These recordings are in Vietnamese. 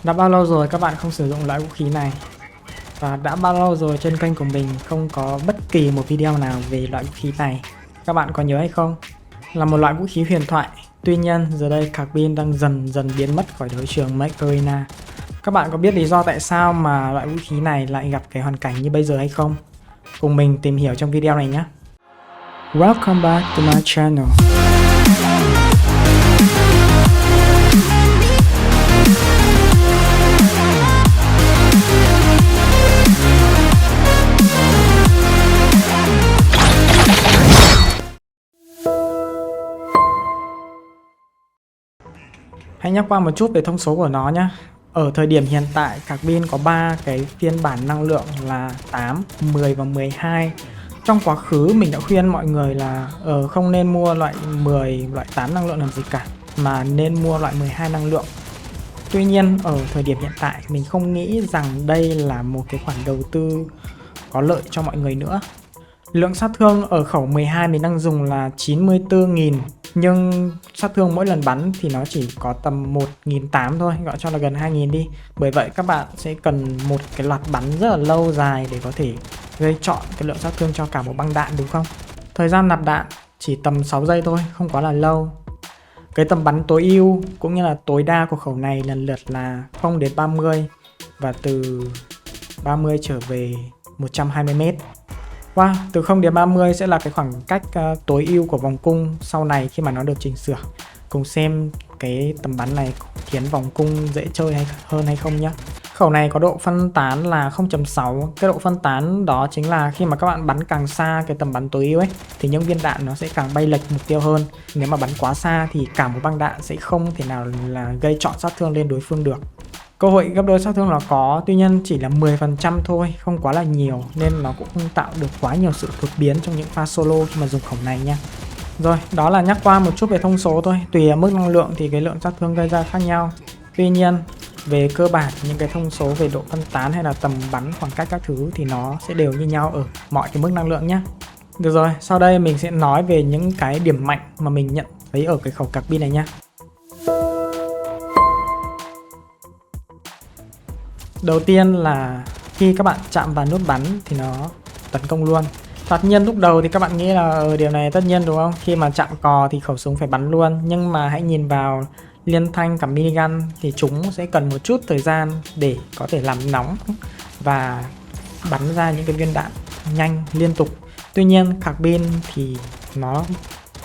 Đã bao lâu rồi các bạn không sử dụng loại vũ khí này? Và đã bao lâu rồi trên kênh của mình không có bất kỳ một video nào về loại vũ khí này? Các bạn có nhớ hay không? Là một loại vũ khí huyền thoại. Tuy nhiên giờ đây Carbine đang dần dần biến mất khỏi đấu trường Make Arena. Các bạn có biết lý do tại sao mà loại vũ khí này lại gặp cái hoàn cảnh như bây giờ hay không? Cùng mình tìm hiểu trong video này nhé. Welcome back to my channel. Hãy nhắc qua một chút về thông số của nó nhé. Ở thời điểm hiện tại, Carbine có 3 cái phiên bản năng lượng là 8, 10 và 12. Trong quá khứ mình đã khuyên mọi người là không nên mua loại 10, loại 8 năng lượng làm gì cả, mà nên mua loại 12 năng lượng. Tuy nhiên ở thời điểm hiện tại mình không nghĩ rằng đây là một cái khoản đầu tư có lợi cho mọi người nữa. Lượng sát thương ở khẩu 12 mình đang dùng là 94.000, nhưng sát thương mỗi lần bắn thì nó chỉ có tầm 1.800 thôi, gọi cho là gần 2.000 đi. Bởi vậy các bạn sẽ cần một cái loạt bắn rất là lâu dài để có thể gây trọn cái lượng sát thương cho cả một băng đạn, đúng không? Thời gian nạp đạn chỉ tầm 6 giây thôi, không quá là lâu. Cái tầm bắn tối ưu cũng như là tối đa của khẩu này lần lượt là 0 đến 30 và từ 30 trở về 120m. Wow, từ 0 đến 30 sẽ là cái khoảng cách tối ưu của vòng cung sau này khi mà nó được chỉnh sửa. Cùng xem cái tầm bắn này khiến vòng cung dễ chơi hơn hay không nhé. Khẩu này có độ phân tán là 0.6. Cái độ phân tán đó chính là khi mà các bạn bắn càng xa cái tầm bắn tối ưu ấy thì những viên đạn nó sẽ càng bay lệch mục tiêu hơn. Nếu mà bắn quá xa thì cả một băng đạn sẽ không thể nào là gây trọn sát thương lên đối phương được. Cơ hội gấp đôi sát thương nó có, tuy nhiên chỉ là 10% thôi, không quá là nhiều, nên nó cũng không tạo được quá nhiều sự đột biến trong những pha solo khi mà dùng khẩu này nha. Rồi, đó là nhắc qua một chút về thông số thôi. Tùy mức năng lượng thì cái lượng sát thương gây ra khác nhau. Tuy nhiên, về cơ bản những cái thông số về độ phân tán hay là tầm bắn, khoảng cách các thứ thì nó sẽ đều như nhau ở mọi cái mức năng lượng nhé. Được rồi, sau đây mình sẽ nói về những cái điểm mạnh mà mình nhận thấy ở cái khẩu Carbine này nha. Đầu tiên là khi các bạn chạm vào nút bắn thì nó tấn công luôn. Tất nhiên lúc đầu thì các bạn nghĩ là điều này tất nhiên đúng không? Khi mà chạm cò thì khẩu súng phải bắn luôn. Nhưng mà hãy nhìn vào liên thanh cả minigun thì chúng sẽ cần một chút thời gian để có thể làm nóng và bắn ra những cái viên đạn nhanh liên tục. Tuy nhiên Carbine thì nó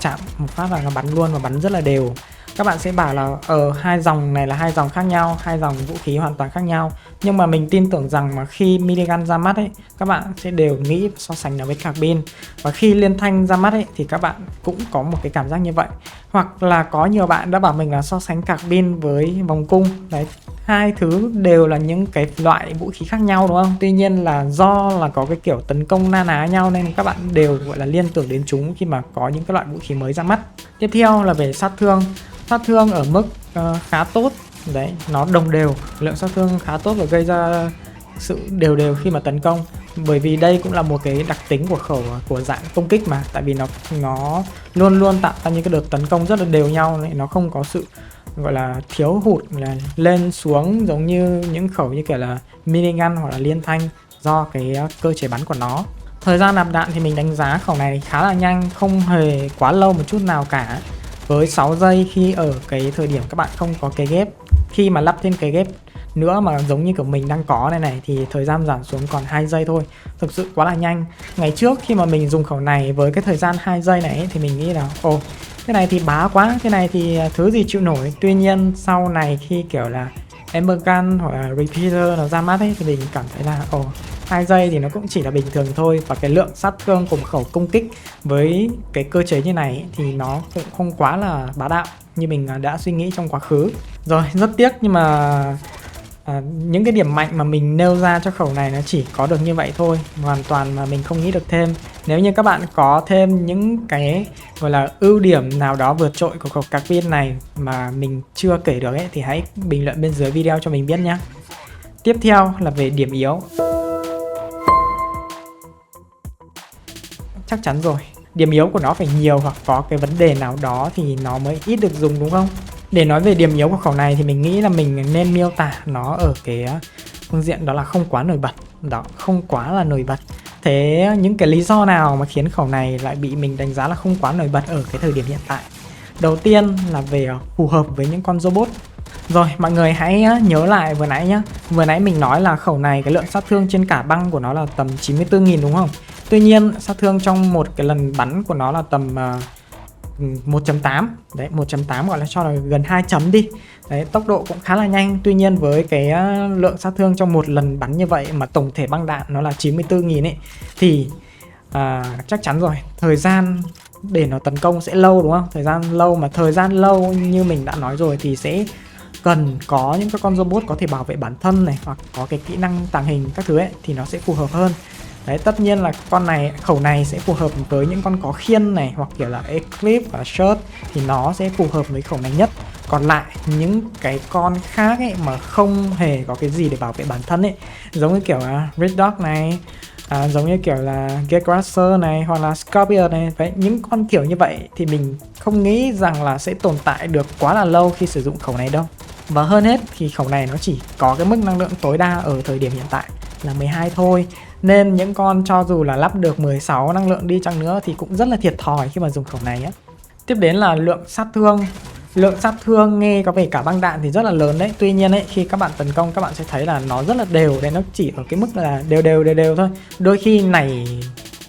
chạm một phát là nó bắn luôn và bắn rất là đều. Các bạn sẽ bảo là hai dòng này là hai dòng khác nhau, hai dòng vũ khí hoàn toàn khác nhau. Nhưng mà mình tin tưởng rằng mà khi minigun ra mắt ấy, các bạn sẽ đều nghĩ so sánh nó với Carbine. Và khi liên thanh ra mắt ấy thì các bạn cũng có một cái cảm giác như vậy. Hoặc là có nhiều bạn đã bảo mình là so sánh Carbine với vòng cung. Đấy, hai thứ đều là những cái loại vũ khí khác nhau đúng không? Tuy nhiên là do là có cái kiểu tấn công na ná nhau nên các bạn đều gọi là liên tưởng đến chúng khi mà có những cái loại vũ khí mới ra mắt. Tiếp theo là về sát thương. Sát thương ở mức khá tốt. Đấy, nó đồng đều, lượng sát thương khá tốt và gây ra sự đều đều khi mà tấn công. Bởi vì đây cũng là một cái đặc tính của khẩu của dạng công kích mà, tại vì nó luôn luôn tạo ra những cái đợt tấn công rất là đều nhau, nó không có sự gọi là thiếu hụt là lên xuống giống như những khẩu như kiểu là minigun hoặc là liên thanh do cái cơ chế bắn của nó. Thời gian nạp đạn thì mình đánh giá khẩu này khá là nhanh, không hề quá lâu một chút nào cả. Với 6 giây khi ở cái thời điểm các bạn không có cái ghép. Khi mà lắp thêm cái ghép nữa mà giống như của mình đang có này thì thời gian giảm xuống còn 2 giây thôi. Thực sự quá là nhanh. Ngày trước khi mà mình dùng khẩu này với cái thời gian 2 giây này thì mình nghĩ là cái này thì bá quá, cái này thì thứ gì chịu nổi. Tuy nhiên sau này khi kiểu là Embergun hoặc là Repeater nó ra mắt ấy thì mình cảm thấy là 2 giây thì nó cũng chỉ là bình thường thôi. Và cái lượng sát thương của một khẩu công kích với cái cơ chế như này thì nó cũng không quá là bá đạo như mình đã suy nghĩ trong quá khứ. Rồi, rất tiếc nhưng mà những cái điểm mạnh mà mình nêu ra cho khẩu này nó chỉ có được như vậy thôi, hoàn toàn mà mình không nghĩ được thêm. Nếu như các bạn có thêm những cái gọi là ưu điểm nào đó vượt trội của khẩu Carbine này mà mình chưa kể được ấy thì hãy bình luận bên dưới video cho mình biết nhé. Tiếp theo là về điểm yếu. Chắc chắn rồi, điểm yếu của nó phải nhiều hoặc có cái vấn đề nào đó thì nó mới ít được dùng đúng không? Để nói về điểm yếu của khẩu này thì mình nghĩ là mình nên miêu tả nó ở cái phương diện đó là không quá nổi bật. Đó, không quá là nổi bật. Thế những cái lý do nào mà khiến khẩu này lại bị mình đánh giá là không quá nổi bật ở cái thời điểm hiện tại? Đầu tiên là về phù hợp với những con robot. Rồi, mọi người hãy nhớ lại vừa nãy nhá. Vừa nãy mình nói là khẩu này cái lượng sát thương trên cả băng của nó là tầm 94.000 đúng không? Tuy nhiên sát thương trong một cái lần bắn của nó là tầm 1.8. Đấy, 1.8 gọi là cho là gần 2 chấm đi. Đấy, tốc độ cũng khá là nhanh. Tuy nhiên với cái lượng sát thương trong một lần bắn như vậy mà tổng thể băng đạn nó là 94.000 ấy, thì chắc chắn rồi, thời gian để nó tấn công sẽ lâu đúng không? Thời gian lâu, mà thời gian lâu như mình đã nói rồi thì sẽ cần có những cái con robot có thể bảo vệ bản thân này, hoặc có cái kỹ năng tàng hình các thứ ấy, thì nó sẽ phù hợp hơn. Đấy, tất nhiên là khẩu này sẽ phù hợp với những con có khiên này, hoặc kiểu là Eclipse và Shirt thì nó sẽ phù hợp với khẩu này nhất. Còn lại những cái con khác ấy mà không hề có cái gì để bảo vệ bản thân ấy, giống như kiểu Red Dog này, giống như kiểu là Gatecrasher này, hoặc là Scorpion này. Đấy, những con kiểu như vậy thì mình không nghĩ rằng là sẽ tồn tại được quá là lâu khi sử dụng khẩu này đâu. Và hơn hết thì khẩu này nó chỉ có cái mức năng lượng tối đa ở thời điểm hiện tại là 12 thôi. Nên những con cho dù là lắp được 16 năng lượng đi chăng nữa thì cũng rất là thiệt thòi khi mà dùng khẩu này á. Tiếp đến là lượng sát thương. Lượng sát thương nghe có vẻ cả băng đạn thì rất là lớn đấy. Tuy nhiên ấy, khi các bạn tấn công các bạn sẽ thấy là nó rất là đều đấy, nó chỉ ở cái mức là đều thôi. Đôi khi này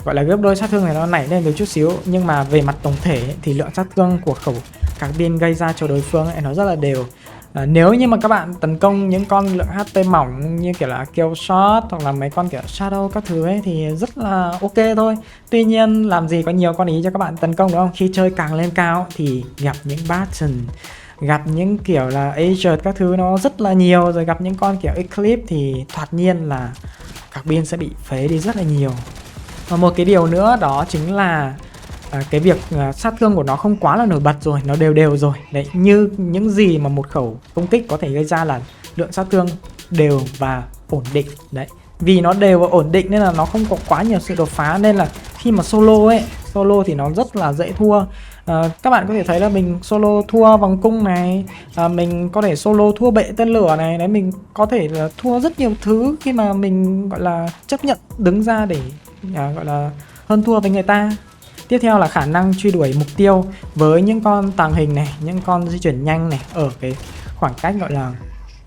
gọi là gấp đôi sát thương này nó nảy lên một chút xíu, nhưng mà về mặt tổng thể ấy, thì lượng sát thương của khẩu carbine gây ra cho đối phương ấy, nó rất là đều. Nếu như mà các bạn tấn công những con lượng HP mỏng như kiểu là Killshot hoặc là mấy con kiểu Shadow các thứ ấy thì rất là ok thôi. Tuy nhiên làm gì có nhiều con ý cho các bạn tấn công đúng không? Khi chơi càng lên cao thì gặp những Barton, gặp những kiểu là Azure các thứ nó rất là nhiều, rồi gặp những con kiểu Eclipse thì thoạt nhiên là carbine sẽ bị phế đi rất là nhiều. Và một cái điều nữa đó chính là cái việc sát thương của nó không quá là nổi bật rồi, nó đều rồi. Đấy, như những gì mà một khẩu công kích có thể gây ra là lượng sát thương đều và ổn định. Đấy, vì nó đều và ổn định nên là nó không có quá nhiều sự đột phá, nên là khi mà solo thì nó rất là dễ thua. Các bạn có thể thấy là mình solo thua vòng cung này, mình có thể solo thua bệ tên lửa này. Đấy, mình có thể là thua rất nhiều thứ khi mà mình gọi là chấp nhận đứng ra để gọi là hơn thua với người ta. Tiếp theo là khả năng truy đuổi mục tiêu với những con tàng hình này, những con di chuyển nhanh này ở cái khoảng cách gọi là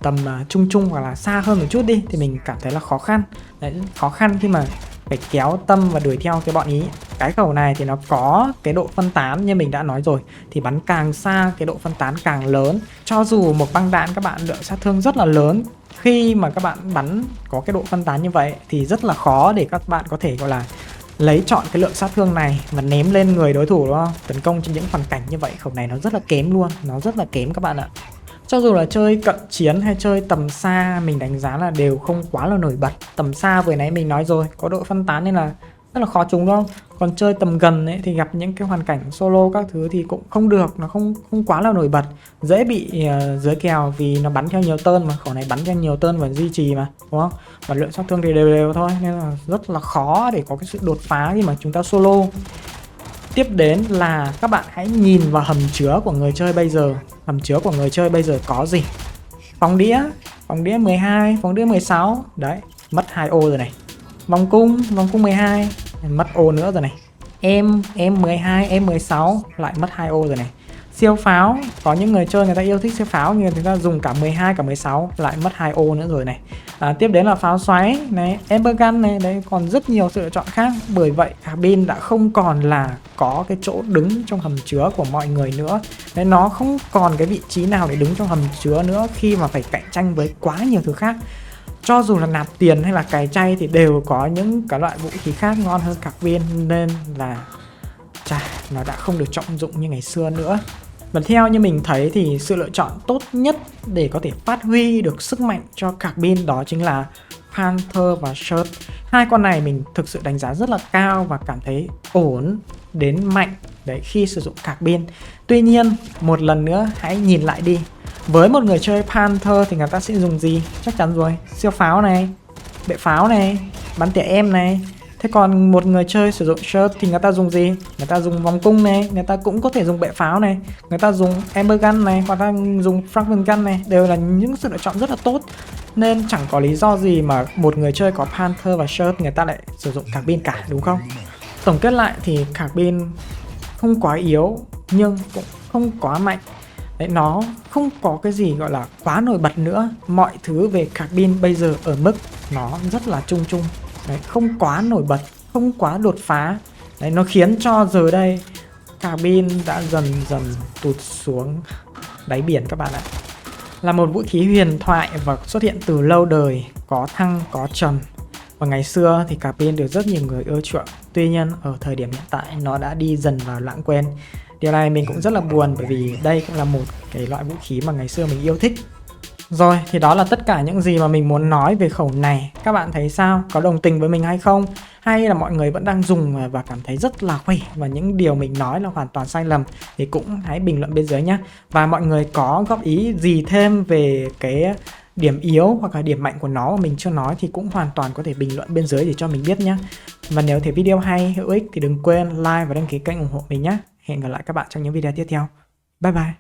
tầm trung hoặc là xa hơn một chút đi thì mình cảm thấy là khó khăn. Đấy, khó khăn khi mà phải kéo tâm và đuổi theo cái bọn ý. Cái khẩu này thì nó có cái độ phân tán như mình đã nói rồi, thì bắn càng xa cái độ phân tán càng lớn. Cho dù một băng đạn các bạn lượng sát thương rất là lớn, khi mà các bạn bắn có cái độ phân tán như vậy thì rất là khó để các bạn có thể gọi là lấy chọn cái lượng sát thương này mà ném lên người đối thủ đúng không? Tấn công trong những hoàn cảnh như vậy khẩu này nó rất là kém luôn, nó rất là kém các bạn ạ. Cho dù là chơi cận chiến hay chơi tầm xa mình đánh giá là đều không quá là nổi bật. Tầm xa vừa nãy mình nói rồi, có độ phân tán nên là rất là khó trúng đúng không? Còn chơi tầm gần ấy thì gặp những cái hoàn cảnh solo các thứ thì cũng không được, nó không quá là nổi bật, dễ bị dưới kèo vì nó bắn theo nhiều tơn, mà khẩu này bắn theo nhiều tơn và duy trì mà đúng không? Và lượng sát thương thì đều thôi, nên là rất là khó để có cái sự đột phá khi mà chúng ta solo. Tiếp đến là các bạn hãy nhìn vào hầm chứa của người chơi bây giờ. Hầm chứa của người chơi bây giờ có gì? Phóng đĩa 12, phóng đĩa 16. Đấy, mất 2 ô rồi này. Vòng cung 12, mất ô nữa rồi này. Em 12, em 16 lại mất 2 ô rồi này. Siêu pháo, có những người chơi người ta yêu thích siêu pháo nhưng người ta dùng cả 12 cả 16 lại mất 2 ô nữa rồi này. Tiếp đến là pháo xoáy này, Ember Gun này, đấy, còn rất nhiều sự lựa chọn khác. Bởi vậy carbine đã không còn là có cái chỗ đứng trong hầm chứa của mọi người nữa. Đấy, nó không còn cái vị trí nào để đứng trong hầm chứa nữa khi mà phải cạnh tranh với quá nhiều thứ khác. Cho dù là nạp tiền hay là cày chay thì đều có những cái loại vũ khí khác ngon hơn carbine, nên là nó đã không được trọng dụng như ngày xưa nữa. Và theo như mình thấy thì sự lựa chọn tốt nhất để có thể phát huy được sức mạnh cho carbine đó chính là Panther và Shirt. Hai con này mình thực sự đánh giá rất là cao và cảm thấy ổn đến mạnh đấy khi sử dụng carbine. Tuy nhiên một lần nữa hãy nhìn lại đi. Với một người chơi Panther thì người ta sẽ dùng gì? Chắc chắn rồi, siêu pháo này, bệ pháo này, bắn tỉa em này, Thế còn một người chơi sử dụng shirt thì người ta dùng gì? Người ta dùng vòng cung này, người ta cũng có thể dùng bệ pháo này, người ta dùng Ember Gun này, hoặc là dùng Fragment Gun này, đều là những sự lựa chọn rất là tốt. Nên chẳng có lý do gì mà một người chơi có Panther và shirt người ta lại sử dụng carbine cả, đúng không? Tổng kết lại thì carbine không quá yếu nhưng cũng không quá mạnh. Đấy, nó không có cái gì gọi là quá nổi bật nữa. Mọi thứ về carbine bây giờ ở mức nó rất là chung chung. Đấy, không quá nổi bật, không quá đột phá. Đấy, nó khiến cho giờ đây carbine đã dần dần tụt xuống đáy biển các bạn ạ. Là một vũ khí huyền thoại và xuất hiện từ lâu đời, có thăng có trầm. Và ngày xưa thì carbine được rất nhiều người ưa chuộng. Tuy nhiên ở thời điểm hiện tại nó đã đi dần vào lãng quên. Điều này mình cũng rất là buồn, bởi vì đây cũng là một cái loại vũ khí mà ngày xưa mình yêu thích. Rồi thì đó là tất cả những gì mà mình muốn nói về khẩu này. Các bạn thấy sao? Có đồng tình với mình hay không? Hay là mọi người vẫn đang dùng và cảm thấy rất là khỏe và những điều mình nói là hoàn toàn sai lầm? Thì cũng hãy bình luận bên dưới nhé. Và mọi người có góp ý gì thêm về cái điểm yếu hoặc là điểm mạnh của nó mà mình chưa nói thì cũng hoàn toàn có thể bình luận bên dưới để cho mình biết nhé. Và nếu thấy video hay, hữu ích thì đừng quên like và đăng ký kênh ủng hộ mình nhé. Hẹn gặp lại các bạn trong những video tiếp theo. Bye bye.